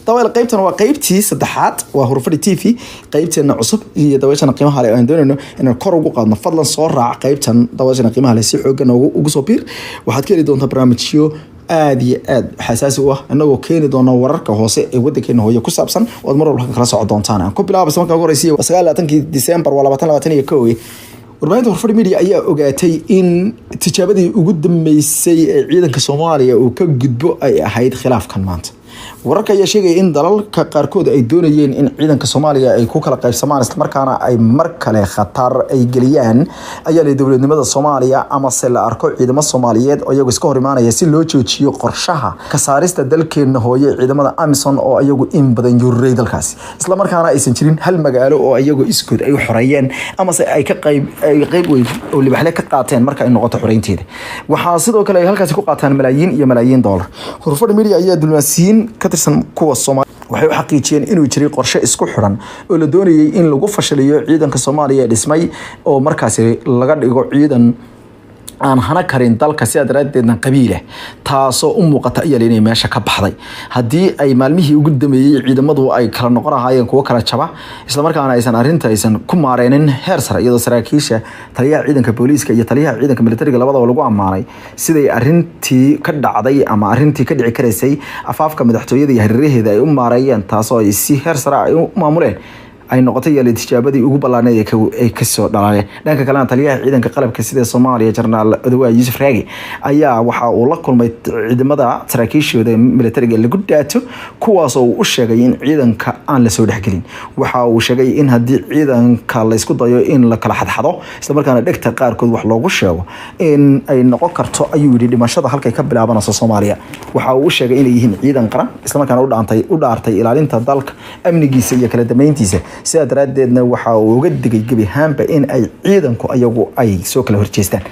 طبعا قيبتنا وقيبتي صدحات وهرفدي تيفي قيبتنا عصب هي دواشنا قيمها على عندنا إنه كرو قادنا فضلا صورة قيبتنا دواشنا قيمها على سيحوجنا وجسوبير وحد كده دون برنامج شو aad xasaasi u ah anagoo keeni doona wararka hoose ee wadankeena hooyo ku saabsan oo mar walba kala socon doontaan ku bilaabay sanadka ugu horeeyay 9 December 2021 warbaahinta Horfadhi Media ayaa ogaatay in tijaabadii ugu dambeysay ee ciidanka Soomaaliya uu ka gudbo ay ahayd khilaafkan maanta wararka ayaa sheegay in dalalka qaarkood ay doonayeen in ciidanka Soomaaliya ay ku kala qaybsamaan isla markaana ay mar kale khatar ay galiyaan ayaa la dowladnimada Soomaaliya ama se la arko ciidamada Soomaaliyeed oo iyagu iska hor imaanaya si loo joojiyo qorshaha ka saarista dalkeena hooyo ciidamada AMISOM oo iyagu in badan yuuray dalkaasi isla markaana aysan jirin hal magaalo oo iyagu iskood ay xoreeyeen ama se ay ka qayb weyn oo libaxle ka qaateen marka ay noqoto xoreynteeda waxa sidoo kale ay halkaas ku qaataan malaayiin dollar Horfadhi Media ayaa dulmaasiin ka tirsan kuwa Soomaaliya waxay u xaqiijiyeen inuu jiray qorshe isku xiran oo la doonayay in lagu fashiliyo ciidanka Soomaaliya dhismay oo markaas laga dhigo ciidan aan hana karin dalka si adaradeedna qabiile taasoo u muuqata inay meesha ka baxday hadii ay maalmihii ugu dambeeyay ciidamadu ay kala noqonayeen kuwa kala jaba isla markaana aysan ku maareenin heer sare iyadoo saraakiisha taliyaha ciidanka booliiska iyo taliyaha ciidanka militariga labadaba lagu amaanay siday arintii ka dhacday ama arintii ka dhici kareysay afaafka madaxtooyada iyo hareeraheeda ay u maareeyeen taasoo ay si heer sare ay u maamuleen ay noqotay yaalay tijaabadii ugu ballaaneed ee ka soo dhalaalay dhanka kale taliyaha ciidanka qalabka sida Soomaaliya General Odawa Yusuf Raagi ayaa waxa uu la kulmay ciidamada saraakiishooda militariga lagu dhaato kuwaas oo u sheegay in ciidanka aan la soo dhaxgelin waxa uu sheegay in hadii ciidanka la isku dayo in la kala xadxado isla markaana dhigta qaarkood wax loogu sheego in ay noqon karto ayuu yiri dhimashada halkay ka bilaabanayso Soomaaliya waxa uu sheegay in ay yihiin ciidan qaran isla markaana u dhaartay ilaalinta dalka amnigiisa iyo kala dambeyntiisa sida daradeedna waxa uu uga digay gabi ahaanba in ay ciidanku ayagu ay soo kala horjeestaan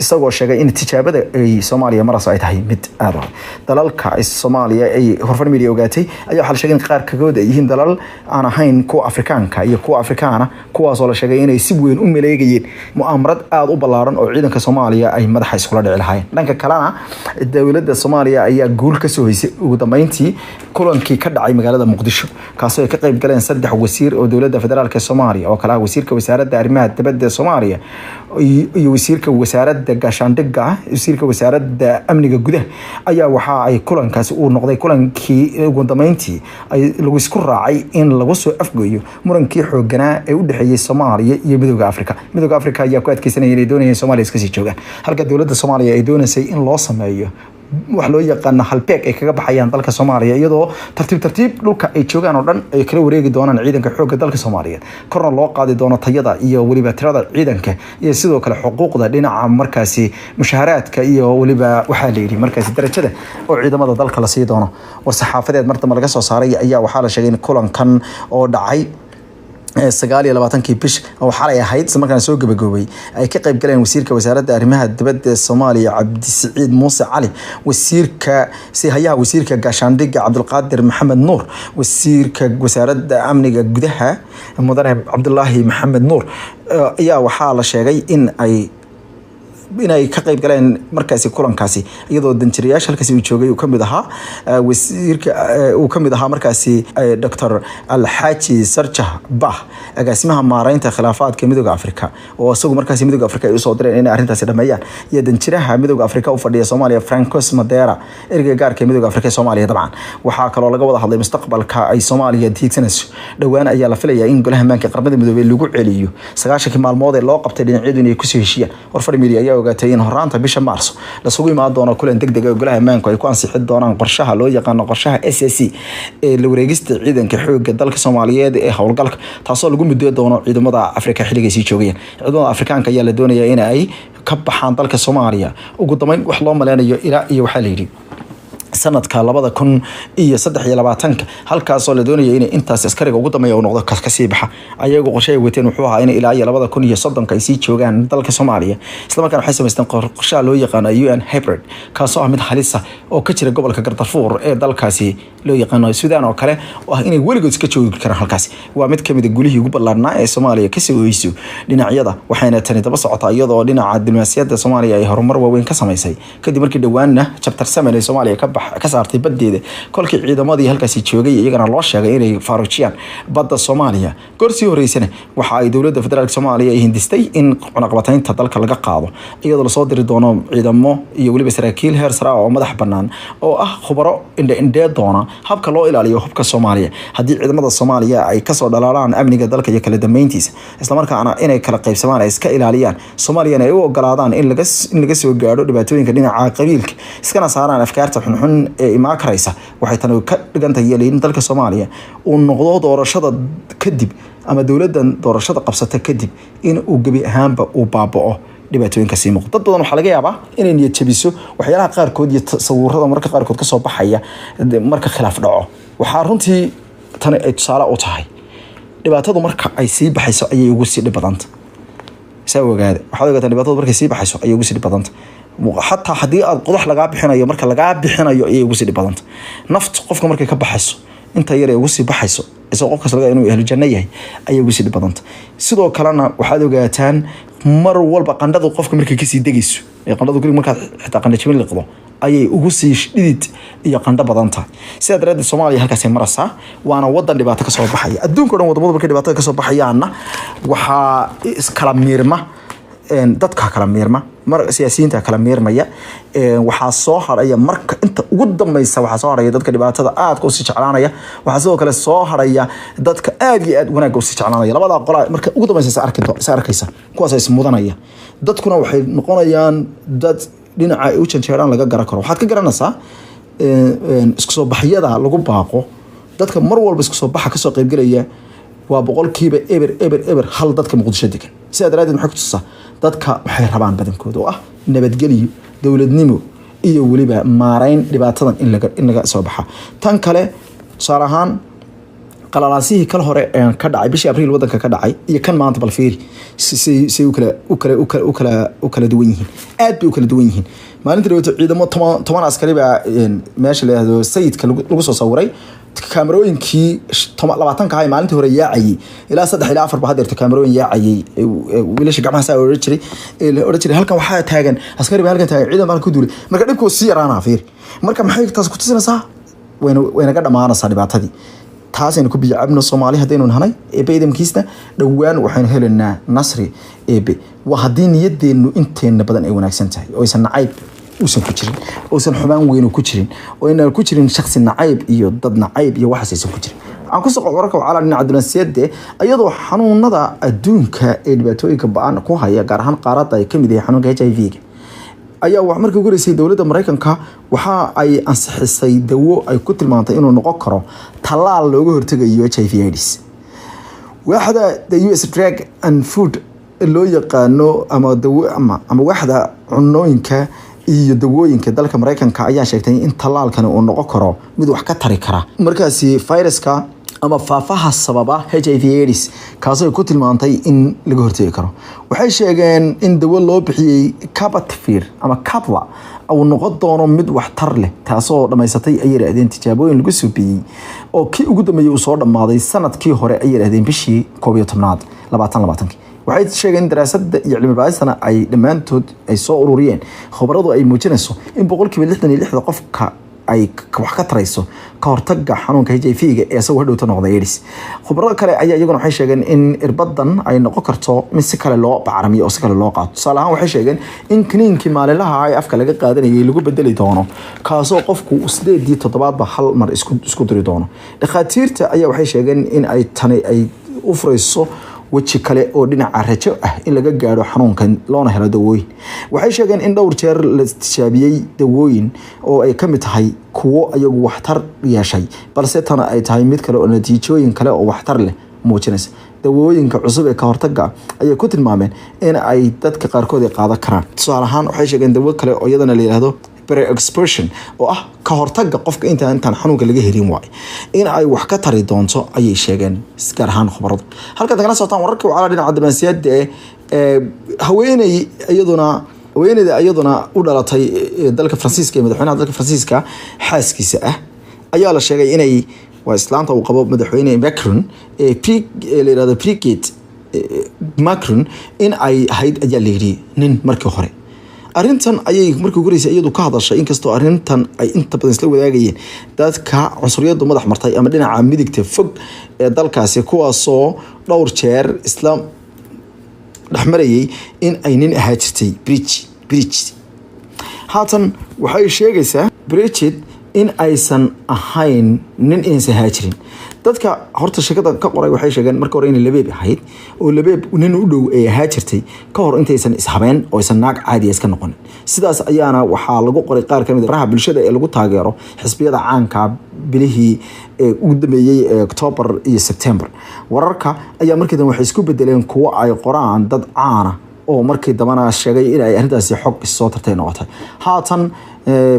isagoo sheegay in tijaabada ay Soomaaliya maras ay tahay mid aad u dalalka Soomaaliya ay Horfadhi Media ogaatay ayaa xal sheegay in qaar ka go'da yihiin dalal aan ahayn kuwa Afrikaanka iyo kuwa Afrikaana kuwaas oo la sheegay inay si weyn u maleegayeen mu'amarad aad u ballaaran oo ciidanka Soomaaliya ay madaxa isku dhici lahaayeen dhanka kalena dowladda Soomaaliya ayaa guul ka soo haysay ugu dambeyntii kulankii ka dhacay magaalada Muqdisho kaasoo ay ka qayb galeen 3 wasiir oo dowladda federaalka Soomaaliya oo kala wasiirka wasaaradda arrimaha dibadda Soomaaliya iyo wasiirka wasaaradda gaashaandhigga wasiirka wasaaradda amniga gudaha ayaa waxa ay kulankaasi uu noqday kulankii ugu dambeyntii ay lagu isku raacay in lagu soo afgeeyo murankii xooganaa ee u dhaxeeyay Soomaaliya iyo midowga Afrika ayaa ku adkeysanayay inay doonayeen Soomaaliya iska sii joogaan halka dowladda Soomaaliya ay doonaysay in loo sameeyo wax loo yaqaan halbeeg ay kaga baxayaan dalka Soomaaliya iyadoo tartiib dhulka ay joogaan oo dhan ay kala wareegi doonaan ciidanka xoogga dalka Soomaaliya korna loo qaadi doono tayada iyo waliba tirada ciidanka iyo sidoo kale xuquuqda dhinaca markaasi mushaharaadka iyo waliba waxa la yiri markaasi darajada oo ciidamada dalka la sii doono war saxaafadeed martaba laga soo saaray ayaa waxa la sheegay in kulankan oo dhacay 29 bish oo xalay ahayd isla markaana soo gabagaboobay ay ka qayb galeen wasiirka wasaaradda arrimaha dibadda Soomaaliya Cabdisiciid Muuse Cali wasiirka wasiirka gaashaandhigga Cabdulqaadir Maxamed Nuur wasiirka wasaaradda amniga gudaha mudane Cabdullaahi Maxamed Nuur ayaa waxa la sheegay in ay ka qayb galeen markaasi kulankaasi iyadoo danjirayaasha halkaasi uu joogay uu kamid ahaa wasiirka uu kamid ahaa markaasi Dr. Alxaaji Sarjah Bah agaasimaha maareynta khilaafaadka midowga Afrika oo isagu markaasi midowga Afrika ay soo direen in arintaasi dhameeyaan iyo danjiraha midowga Afrika u fadhiya Soomaaliya Francos Madera erga gaarka midowga Afrika Soomaaliya dabcan waxa kale oo laga wada hadlay mustaqbalka ay Soomaaliya diigsanayso dhawaan ayaa la filayaa in golaha maanka qaramada midoobay lagu celiyo 9 maalmood ee loo qabtay dhinacyadu inay ku soo heshiyaan Horfadhi Media ayaa ogaatay in horaanta bisha Maarso la sugu imaan doono kulan degdeg ah golaha maanka ay ku ansixin doonaan qorshaha loo yaqaan qorshaha SSC ee la wareegista ciidanka xoogga dalka Soomaaliyeed ee howlgalka taasoo lagu muddo doono ciidamada Afrika xilliga sii joogayeen ciidamada Afrikaanka ayaa la doonayaa in ay ka baxaan dalka Soomaaliya ugu dambeyn wax loo maleynayo ilaa iyo waxa la yiri sanadka 2023 halkaas oo la doonayay in intaas askariga ugu dambeeyo uu noqdo ka sii baxa ayagu qorshe wateen wuxuu ahaa in ilaa 2030 ay sii joogaan dalka Soomaaliya isla markaana waxay sameysteen qorshe loo yaqaan UN hybrid kaas oo mid halis ah oo ka jira gobolka Darfur ee dalkaasi loo yaqaan Suudaan oo kale oo inay weligood iska joogi karaan halkaas waa mid kamid ah gulihii ugu ballaarnaa ee Soomaaliya ka soo hoyso dhinacyada waxayna tani daba socotaa iyadoo dhinaca diblomaasiyadda Soomaaliya ay horumar weyn ka sameysay kadib markii dhawaanna chapter 7 ee Soomaaliya ka ka saartay badeeda kolkii ciidamadii halkaasi joogay iyagana loo sheegay inay faaruujiyaan badda Soomaaliya gorsii horeysana waxa ay dowladda federaalka Soomaaliya ay hindistay in cunaqabataynta dalka laga qaado iyadoo la soo diri doono ciidamo iyo waliba saraakiil heer sare oo madax bannaan oo ah khubaro indhe doona habka loo ilaaliyo hubka Soomaaliya haddii ciidamada Soomaaliya ay ka soo dhalaalaan amniga dalka iyo kala dambeyntiisa isla markaana inay kala qaybsamaan ay iska ilaaliyaan Soomaaliyana ay u ogolaadaan in laga soo gaadho dhibaatooyinka dhinaca qabiilka iskana saaraan afkaarta xunxun ee imaan karaysa waxay tan ka dhigantahay yeelin dalka Soomaaliya uu noqdo doorashada kadib ama dowladdan doorashada qabsata kadib in uu gabi ahaanba uu baaba'o dhibaatooyinka sii muuqda dad badan waxa laga yaabaa inay niyad jabiso waxyaalaha qaarkood iyo sawirrada marka qaarkood ka soo baxaya marka khilaaf dhaco waxa runtii tan ay tusaale u tahay dhibaatadu marka ay sii baxayso ayay ugu sii dhibadanta sawirgaada waxa laga tan dhibaatadu markay sii baxayso ayay ugu sii dhibadanta حتى حدي قضح لقى بحنا يو مركا لقى بحنا يو إيه وسي دبلانت نفط قفك مركا كبحسو أنت يري وسي بحسو إذا قفك لقى إنه أهل الجنة أي وسي دبلانت سيدو كلنا وحدو جاتان مر والبا قندو قفك مركا كيسي دقيسو قندو كل مركا حتى قند شمل القضاء أي وسي شديد يا قند بدانتا سيد رد الصومالي هالكاسي مرسا وأنا وضن اللي بعتك صوب بحية الدون كلهم وضبط بركة اللي بعتك صوب بحية عنا وح كلام ميرما dadka kala meerma mar siyaasiyiinta kala meermaya waxa soo haraya marka inta ugu dambaysa waxa soo haraya dadka dhibaatada aad ku sii jeclaanaya waxa sidoo kale soo haraya dadka aad iyo aad wanaag u sii jeclaanaya labada qolo marka ugu dambaysa arkaysa kuwaas ay mudanaya dadkuna waxay noqonayaan dad dhinaca ay u janjeeraan laga garan karo waxaad ka garanaysaa isku soo baxyada lagu baaqo dadka mar walba isku soo baxa ka soo qayb galaya waa boqolkiiba eber hal dadka Muqdisho degan sida daraadid maxay ku tusaa dadka waxay rabaan badankooda oo ah nabadgelyo dawladnimo iyo waliba maarayn dhibaatadan in laga soo baxa tan kale saarahan qalalaasihii kala hore ka dhacay bishii Abriil wadanka ka dhacay iyo kan maanta balfiiri si u kala duwan yihiin aad bay u kala duwan yihiin maalintii dhawaato ciidamo 10 askari baa meesha la yiraahdo sayidka lagu soo sawiray kaamirooyinkii 20 ka hay maalintii hore yaacay ilaa 3 ilaa 4 ba hadeerto kaamirooyin yaacay wiilasha gacmaha saa oran jiray halkan waxa taagan askari baa halkan taagan ciidan baa ku duulay marka dhibku sii yaraana fiir marka maxay taas ku tusinaysaa wayna ka dhamaanaysaa dhibaatadii taasina ku biyacabno Soomaali hadaynu nahay eebeedamkiisna dhawaan waxaan helanaa nasri eebe waa hadii niyadeenu inteena badan ay wanaagsan tahay oo aysan nacayb uusan ku jirin oo aysan xubaan weyn ku jirin oo inaan ku jirin shakhsi nacayb iyo dad nacayb iyo wax aysan ku jirin aan ku soo qorarka wacala dhinaca dunaasiyada ayadoo xanuunada adduunka ee dhibaatooyinka ba'an ku haya gaar ahaan qaarada ay kamid yihiin xanuunka HIV-ga ayaa wax markii ugu horeysay dowladda Mareykanka waxa ay ansixisay dawo ay ku tilmaantay inuu noqon karo talaal looga hortagayo HIV/AIDS waaxda the US Drug and Food loo yaqaano ama dawo ama waaxda cunooyinka iyo dawooyinka dalka Mareykanka ayaa sheegtay in talaalkan uu noqon karo mid wax ka tari kara markaasi viruska ama faafaha sababa HIV/AIDS kaasoo ku tilmaantay in laga hortagi karo waxay sheegeen in dawo loo bixiyay Cabotegravir ama Capva oo noqon doono mid wax tar leh taasoo dhameysatay ay yiraahdeen tijaabooyin lagu subiyay oo kii ugu dambeeyay uu soo dhamaaday sanadkii hore ay yiraahdeen bishii 11aad 2020 waxay sheegeen daraasadda iyo cilmi baarisana ay dhamaantood ay soo ururiyeen khabaradu ay muujinayso in 66% qofka ay wax ka tarayso ka hortagga xanuunka HIV-ga ee soo hadhowta noqday AIDS khubarada kale ayaa iyaguna waxay sheegeen in irbadan ay noqon karto mid si kale loo bacaramiyo oo si kale loo qaato salahan waxay sheegeen in kiniinkii maalinlaha ay afka laga qaadanayay lagu bedeli doono kaasoo qofku 8 ba hal mar isku diri doono dhakhaatiirta ayaa waxay sheegeen in ay tani ay u furayso waji kale oo dhinaca rajo ah in laga gaaro xanuunkan loona helo dawooyin waxay sheegeen in dhowr jeer la tijaabiyay dawooyin oo ay kamid tahay kuwo ayagu waxtar yeeshay balse tan ay tahay mid kale oo natiijooyin kale oo waxtar leh muujinaysa dawooyinka cusub ee ka hortagga ayay ku tilmaameen in ay dadka qaarkood ay qaadan karaan tusaale ahaan waxay sheegeen dawo kale oo iyadana la yiraahdo pre-exposure oo ah ka hortagga qofka intaan xanuunka laga helin waay in ay wax ka tari doonto ayay sheegeen gaar ahaan khubarada halka tagana sootaan wararka wacala dhinaca diblomaasiyadda haweeneyda iyaduna u dhalatay dalka Faransiiska ee madaxweynaha dalka Faransiiska xaaskiisa ah ayaa la sheegay inay waa islaanta uu qabo madaxweyne Macron leeyahay Brigitte Macron in ay ahayd ayaa leeyahay nin markii hore arrintan ayay markii ugu horeysay iyadu ka hadashay inkastoo arrintan ay inta badan isla wadaagayeen dadka cunsuriyadu madax martay ama dhinaca midigta fog ee dalkaasi kuwaasoo dhowr jeer isla dhexmarayay in ay nin ahaa jirtay Bridget haatan waxay sheegaysaa Bridget in aysan ahayn nin insa haajirin dadka horta shaqada ka qoray waxay sheegeen markii hore in labeeb ahayd oo labeeb nin u dhow ay haajirtay ka hor intaysan ishabeen oo aysan naag caadi iska noqon sidaas ayaana waxaa lagu qoray qaar kamid ah bulshada ee lagu taageero xisbiyada caanka bilihii ugu dambeeyay October iyo September wararka ayaa markii dan waxay isku bedeleen kuwa ay qoraan dad caana oo markii dambana sheegay in ay arrintaasi xog soo tartay noqotay haatan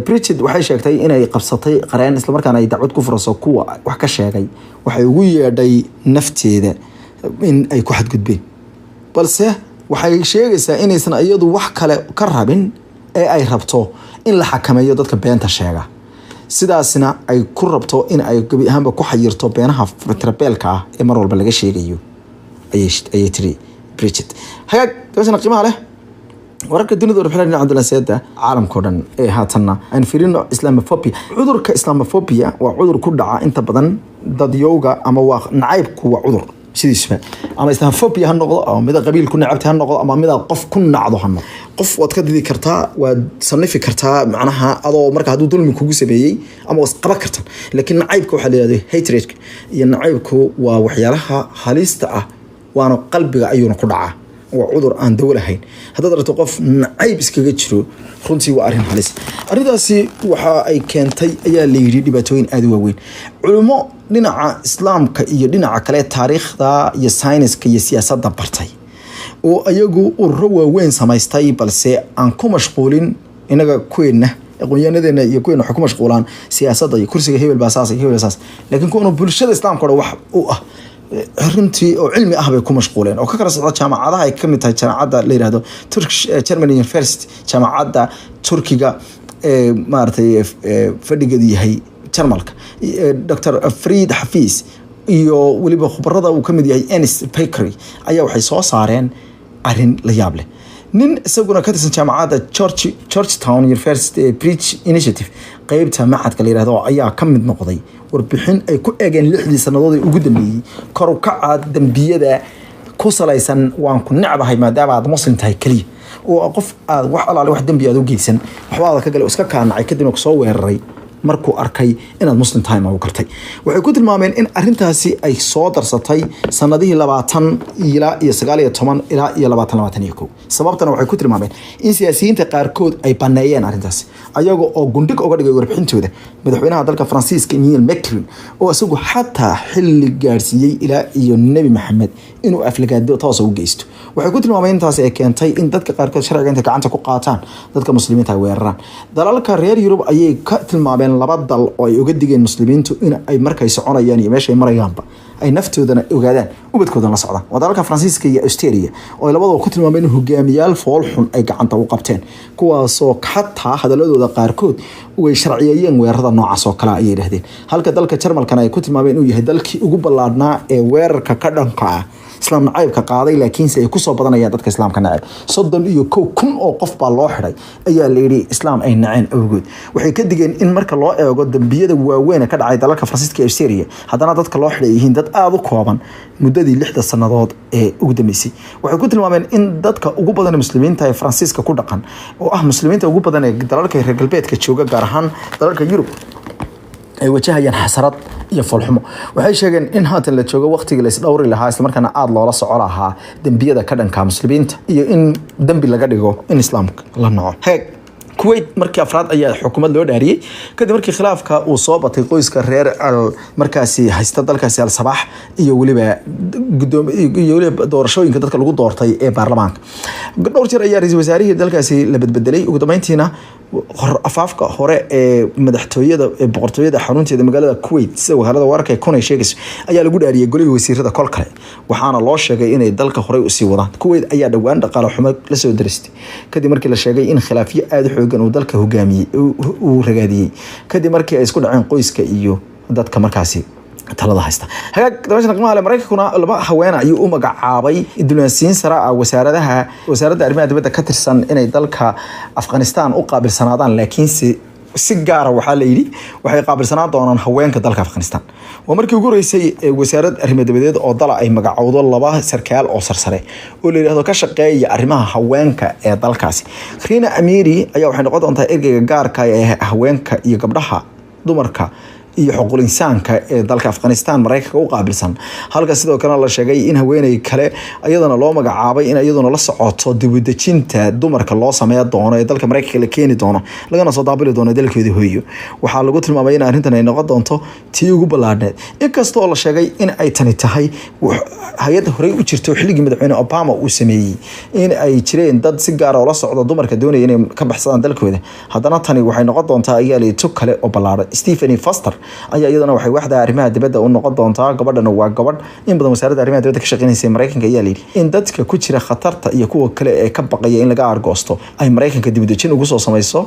Bridget waxay sheegtay in ay qabsatay qareen isla markaana ay dacwad ku furayso kuwa wax ka sheegay waxay ugu yeedhay nafteeda in ay ku xadgudbeen balse waxay sheegaysaa inaysan iyadu wax kale ka rabin ee ay rabto in la xakameeyo dadka beenta sheega sidaasna ay ku rabto in ay gabi ahaanba ku xayirto beenaha fitrabeelka ah ee mar walba laga sheegayo ayay tiri Bridget hagaag taasina qiimaha leh wararka dunida warbixinada dhinaca dulanseeda caalamka dhan ee haatanna aan fiirino Islamophobia cudurka Islamophobia waa cudur ku dhaca inta badan dadyowga ama waa nacaybku waa cudur sidiisba ama Islamophobia ha noqdo ama mid qabiil ku nacabta ha noqdo ama mid qof ku nacdo ha noqdo qof waad ka didi kartaa waad sanifi kartaa macnaha adoo marka haduu dulmi kugu sameeyay ama was qaba kartaa laakiin nacaybka waxa la yiraahdo hatred iyo nacaybku waa waxyaalaha halista ah waana qalbiga ayuuna ku dhacaa waa cudur aan dawo lahayn haddaad aragto qof nacayb iskaga jiro runtii waa arrin halis arrintaasi waxa ay keentay ayaa la yiri dhibaatooyin aad u waaweyn culimo dhinaca islaamka iyo dhinaca kale taariikhda iyo sayniska iyo siyaasadda bartay oo ayagu ururo waaweyn samaystay balse aan ku mashquulin inaga kuweena aqoonyahanadena iyo kuweena wax ku mashquulaan siyaasadda iyo kursiga hebel baasaas iyo hebel baasaas laakiin kuwa bulshada islaamka wax u ah runtii oo cilmi ah bay ku mashquuleen oo ka kala socda jaamacadaha ay kamid tahay jaamacadda la yiraahdo Turkish German University jaamacadda Turkiga maartay fadhigeedu yahay Jarmalka Dr. Fried Hafiz iyo waliba khubarada uu kamid yahay Enes Bakery ayaa waxay soo saareen arrin la yaab leh nin isaguna ka tirsan jaamacadda Georgetown University Bridge Initiative qaybta macadka la yiraahdo ayaa kamid noqday warbixin ay ku eegeen 6 sanadood ugu dambeeyay kor u kaca dambiyada ku salaysan waan ku nacbahay maadaama aad muslim tahay kaliya oo qof aad wax alaale wax dambi aad u geysan waxba ka gale iska kaanacay kadib ku soo weeraray markuu arkay inaad muslim tahay ma uu kartay waxay ku tilmaameen in arrintaasi ay soo darsatay sanadihii 20 ilaa 19 ilaa 2021 sababtana waxay ku tilmaameen in siyaasiyiinta qaarkood ay baneeyeen arrintaasi ayaga oo gundhig uga dhigay warbixintooda madaxweynaha dalka Faransiiska Emmanuel Macron oo isagu xataa xilli gaarsiiyay ilaa iyo Nabi Maxamed inuu aflagaado toos u geysto waxay ku tilmaameen intaas ay keentay in dadka qaarkood sharciga inta gacanta ku qaataan dadka muslimiinta ay weeraraan dalalka reer Yurub ayay ka tilmaameen laba dal oo ay uga digeen muslimiintu in ay markay soconayaan iyo meesha ay marayaanba ay naftoodana ogaadaan ubadkoodan la socdaan wadalka Faransiiska iyo Australia oo labadaba ku tilmaameen hogaamiyaal fool xun ay gacanta u qabteen kuwaasoo xataa hadaladooda qaarkood way sharciyayeen weerarada noocaas oo kala ay yiraahdeen halka dalka Jarmalkana ay ku tilmaameen inuu yahay dalkii ugu ballaadnaa ee weerarka ka dhanka ah islaam nacaybka qaaday laakiin ay ku soo badanayaan dadka islaamka nacayb 31,000 oo qof baa loo xiray ayaa la yiri islaam ay naceen awgood waxay ka digeen in marka loo eego dambiyada waaweyn ka dhacay dalalka Faransiiska iyo Syria haddana dadka loo xiray yihiin dad aad u kooban muddadii 6 sanadood ee ugu dambeysay waxay ku tilmaameen in dadka ugu badan muslimiinta ee Faransiiska ku dhaqan oo ah muslimiinta ugu badan ee dalalka reer galbeedka jooga gaar ahaan dalalka Yurub ay wajahayaan xasarad iyo falxumo waxay sheegeen in haatan la joogo waqtiga la isdhowri lahaa isla markaana aad loola soco lahaa dambiyada ka dhanka muslimiinta iyo in dambi laga dhigo in islaamka la naco Kuwait markii afraad ayaa xukuumad loo dhaariyay kadib markii khilaafka uu soo batay qoyska reer markaasi haysta dalkaasi al-Sabaax iyo waliba doorashooyinka dadka lagu doortay ee baarlamaanka dhowr jeer ayaa ra'iisul wasaarihii dalkaasi la badbedelay ugu dambeyntiina afaafka hore ee madaxtooyada ee boqortooyada xarunteeda magaalada Kuwait sida wakaalada wararka kuna sheegayso ayaa lagu dhaariyay golihii wasiirada kol kale waxaana loo sheegay inay dalka hore u sii wadaan Kuwait ayaa dhawaan dhaqaale xumo la soo daristay kadib markii la sheegay in khilaafyo aad xoogan uu dalka hogaamiyay uu ragaadiyay kadib markii ay isku dhaceen qoyska iyo dadka markaasi talada haysta hagaag dabashana qiimaha leh Mareykankuna laba haween ayuu u magacaabay diblomaasiyiin sare ah wasaaradda arrimaha dibadda ka tirsan inay dalka Afghanistan u qaabilsanaadaan laakiin si gaar ah waxaa la yiri waxay qaabilsanaan doonaan haweenka dalka Afghanistan waa markii ugu horeysay wasaaradda arrimaha dibadda oo dal ay magacowdo laba sarkaal oo sarsare oo la yiraahdo ka shaqeeya arrimaha haweenka ee dalkaasi Rina Amiri ayaa waxay noqon doontaa ergeyga gaarka ah ee haweenka iyo gabdhaha dumarka iyo xuquuqul insaanka ee dalka Afghanistan Mareykanka u qaabilsan halka sidoo kale la sheegay in haweeney kale ayadana loo magacaabay in ayaduna la socoto dibadajinta dumarka loo sameeyo doono ee dalka Mareykanka la keeni doono lagana soo daabili doono dalkeedii hooyo waxa lagu tilmaamay in arrintan ay noqon doonto tii ugu ballaadheed inkastoo la sheegay in ay tani tahay hay'ad horey u jirto xilligii madaxweyne Obama uu sameeyay in ay jireen dad si gaar ah oo la socdo dumarka doonaya inay ka baxsadaan dalkooda haddana tani waxay noqon doontaa iyaalito kale oo ballaadhay Stephen Foster ayaa iyadana waxay waxda arrimaha dibadda u noqon doontaa gabadhana waa gabadh in badan wasaaradda arrimaha dibadda ka shaqeynaysa Mareykanka ayaa leeyahay in dadka ku jira khatarta iyo kuwa kale ee ka baqaya in laga argoosto ay Mareykanka dibadajin ugu soo sameeyso